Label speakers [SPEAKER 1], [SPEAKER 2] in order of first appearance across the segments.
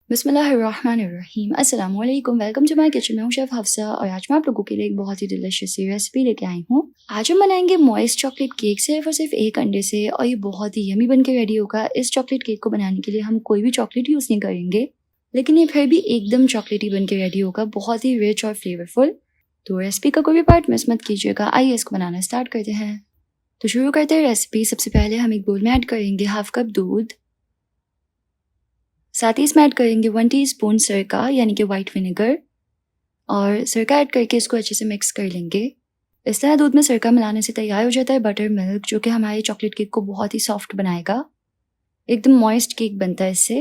[SPEAKER 1] बिस्मिल्लाहिर्रहमानिर्रहीम। अस्सलामुअलैकुम। Welcome to my kitchen. मैं हूँ शेफ़ हफ्सा और आज मैं आप लोगों के लिए एक बहुत ही डिलिशियस सी रेसिपी लेके आई हूँ। आज हम बनाएंगे मॉइस्ट चॉकलेट केक सिर्फ और सिर्फ एक अंडे से और ये बहुत ही यमी बन के रेडी होगा। इस चॉकलेट केक को बनाने के लिए हम कोई भी चॉकलेट यूज़ नहीं करेंगे, लेकिन ये फिर भी एकदम चॉकलेटी बन के रेडी होगा, बहुत ही रिच और फ्लेवरफुल। तो रेसिपी का कोई भी पार्ट मिस मत कीजिएगा। आइए इसको बनाना स्टार्ट करते हैं। तो शुरू करते हैं रेसिपी। सबसे पहले हम एक बोल में ऐड करेंगे हाफ कप दूध, साथ ही इसमें ऐड करेंगे 1 टीस्पून सिरका यानी कि वाइट विनेगर, और सिरका ऐड करके इसको अच्छे से मिक्स कर लेंगे। इस तरह दूध में सिरका मिलाने से तैयार हो जाता है बटर मिल्क, जो कि हमारे चॉकलेट केक को बहुत ही सॉफ्ट बनाएगा। एकदम मॉइस्ट केक बनता है इससे।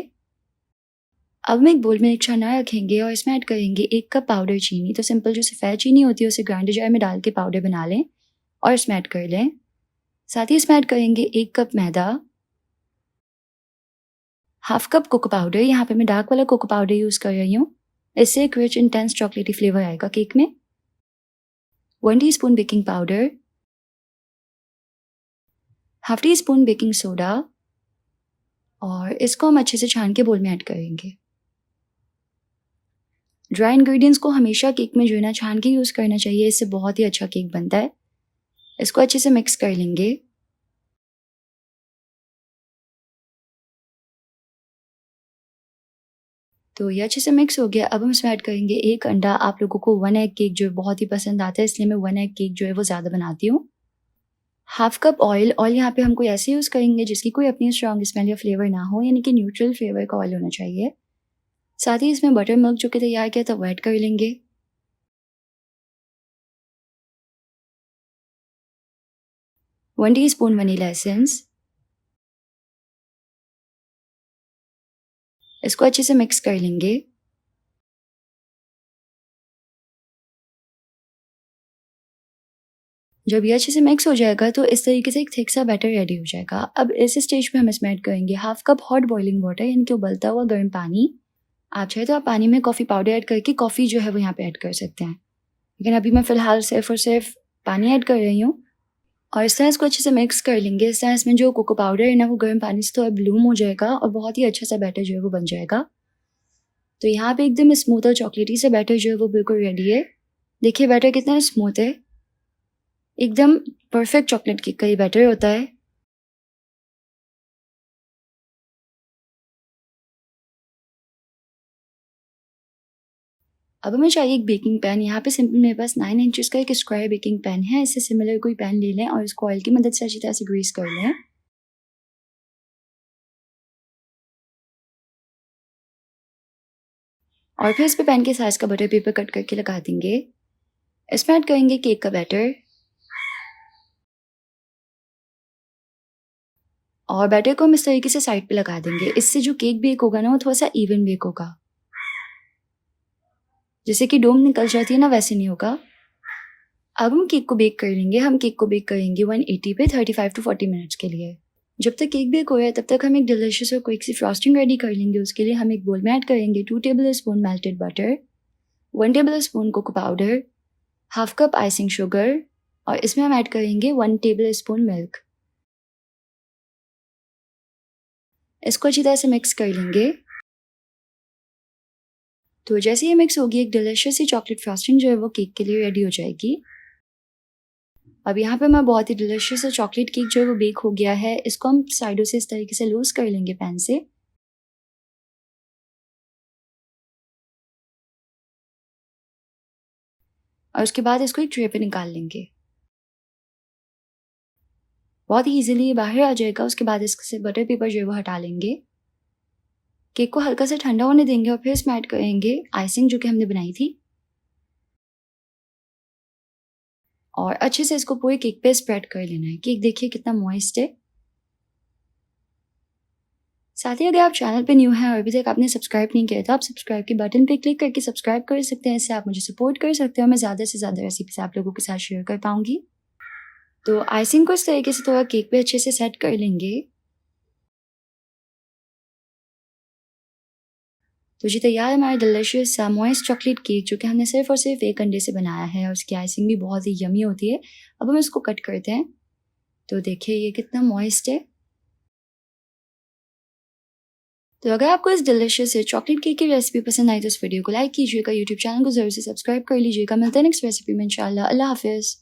[SPEAKER 1] अब हम एक बोल में एक छन्ना रखेंगे और इसमें ऐड करेंगे 1 कप पाउडर चीनी। तो सिंपल जो सफ़ेद चीनी होती है उसे ग्राइंडर जार में डाल के पाउडर बना लें और इसमें ऐड कर लें। साथ ही इसमें ऐड करेंगे 1 कप मैदा, हाफ कप कोको पाउडर। यहाँ पे मैं डार्क वाला कोको पाउडर यूज़ कर रही हूँ, इससे एक रिच इंटेंस चॉकलेटी फ्लेवर आएगा केक में। 1 teaspoon baking powder, half tea spoon baking soda, और इसको हम अच्छे से छान के बोल में ऐड करेंगे। ड्राई इंग्रेडिएंट्स को हमेशा केक में जो है ना छान के यूज़ करना चाहिए, इससे बहुत ही अच्छा केक बनता है। इसको अच्छे से मिक्स कर लेंगे। तो ये अच्छे से मिक्स हो गया। अब हम इसमें ऐड करेंगे 1 अंडा। आप लोगों को 1 एग केक जो है बहुत ही पसंद आता है, इसलिए मैं 1 एग केक जो है वो ज़्यादा बनाती हूँ। Half cup oil. ऑयल यहाँ पे हम कोई ऐसे यूज़ करेंगे जिसकी कोई अपनी स्ट्रॉन्ग स्मेल या फ्लेवर ना हो, यानी कि न्यूट्रल फ्लेवर का ऑयल होना चाहिए। साथ ही इसमें बटर मिल्क जो कि तैयार किया था वो ऐड कर लेंगे। 1 टीस्पून वनीला एसेंस। इसको अच्छे से मिक्स कर लेंगे। जब ये अच्छे से मिक्स हो जाएगा तो इस तरीके से एक थिक सा बैटर रेडी हो जाएगा। अब इस स्टेज पे हम इसमें ऐड करेंगे half cup hot boiling water, यानी कि उबलता हुआ गर्म पानी। आप चाहे तो आप पानी में कॉफ़ी पाउडर ऐड करके कॉफ़ी जो है वो यहाँ पे ऐड कर सकते हैं, लेकिन अभी मैं फ़िलहाल सिर्फ और सिर्फ पानी ऐड कर रही हूँ। और इस तरह इसको अच्छे से मिक्स कर लेंगे। इस तरह इसमें जो कोको पाउडर है ना वो गर्म पानी से थोड़ा ब्लूम हो जाएगा और बहुत ही अच्छा सा बैटर जो है वो बन जाएगा। तो यहाँ पे एकदम स्मूथ और चॉकलेटी से बैटर जो है वो बिल्कुल रेडी है। देखिए बैटर कितना स्मूथ है, एकदम परफेक्ट चॉकलेट केक का ये बैटर होता है। अब हमें चाहिए एक बेकिंग पैन। यहाँ पे सिंपल मेरे पास 9 इंचेस का एक स्क्वायर बेकिंग पैन है। इससे सिमिलर कोई पैन ले लें और इसको ऑयल की मदद से अच्छी तरह से ग्रीस कर लें। और फिर इस पे पैन के साइज़ का बटर पेपर कट करके लगा देंगे। इसमें ऐड करेंगे केक का बैटर, और बैटर को हम इस तरीके से साइड पे लगा देंगे। इससे जो केक बेक होगा ना वो थोड़ा सा इवन बेक होगा, जैसे कि डोम निकल जाती है ना वैसे नहीं होगा। अब हम केक को बेक कर लेंगे। हम केक को बेक करेंगे 180 पे 35 टू 40 मिनट्स के लिए। जब तक केक बेक हो रहा है तब तक हम एक डिलिशियस और क्विक सी फ्रॉस्टिंग रेडी कर लेंगे। उसके लिए हम एक बोल में ऐड करेंगे 2 tablespoon melted butter, 1 tablespoon cocoa powder, half cup icing sugar, और इसमें हम ऐड करेंगे 1 टेबल स्पून मिल्क। इसको अच्छी तरह से मिक्स कर लेंगे। तो जैसे ये मिक्स होगी एक डिलिशियस सी चॉकलेट फ्रॉस्टिंग जो है वो केक के लिए रेडी हो जाएगी। अब यहाँ पे मैं बहुत ही डिलिशियस सा चॉकलेट केक जो है वो बेक हो गया है। इसको हम साइडों से इस तरीके से लूज कर लेंगे पैन से, और उसके बाद इसको एक ट्रे पे निकाल लेंगे। बहुत ही ईजिली ये बाहर आ जाएगा। उसके बाद इससे बटर पेपर जो है वो हटा लेंगे। केक को हल्का सा ठंडा होने देंगे और फिर इसमें ऐड करेंगे आइसिंग जो कि हमने बनाई थी, और अच्छे से इसको पूरे केक पे स्प्रेड कर लेना है। केक देखिए कितना मॉइस्ट है। साथ ही अगर आप चैनल पे न्यू हैं और अभी तक आपने सब्सक्राइब नहीं किया तो आप सब्सक्राइब के बटन पे क्लिक करके सब्सक्राइब कर सकते हैं। इससे आप मुझे सपोर्ट कर सकते हैं और मैं ज़्यादा से ज़्यादा रेसिपीज आप लोगों के साथ शेयर कर पाऊंगी। तो आइसिंग को इस तरीके से थोड़ा केक पे अच्छे से सेट कर लेंगे। तो जी तैयार है हमारा डिलिशियस सा मॉइस्ट चॉकलेट केक, जो कि हमने सिर्फ और सिर्फ एक अंडे से बनाया है और उसकी आइसिंग भी बहुत ही यमी होती है। अब हम इसको कट करते हैं। तो देखिए ये कितना मॉइस्ट है। तो अगर आपको इस डिलिशियस से चॉकलेट केक की रेसिपी पसंद आई तो इस वीडियो को लाइक कीजिएगा, यूट्यूब चैनल को जरूर से सब्सक्राइब कर लीजिएगा। मिलते हैं नेक्स्ट रेसिपी में इंशाल्लाह। अल्लाह हाफिज़।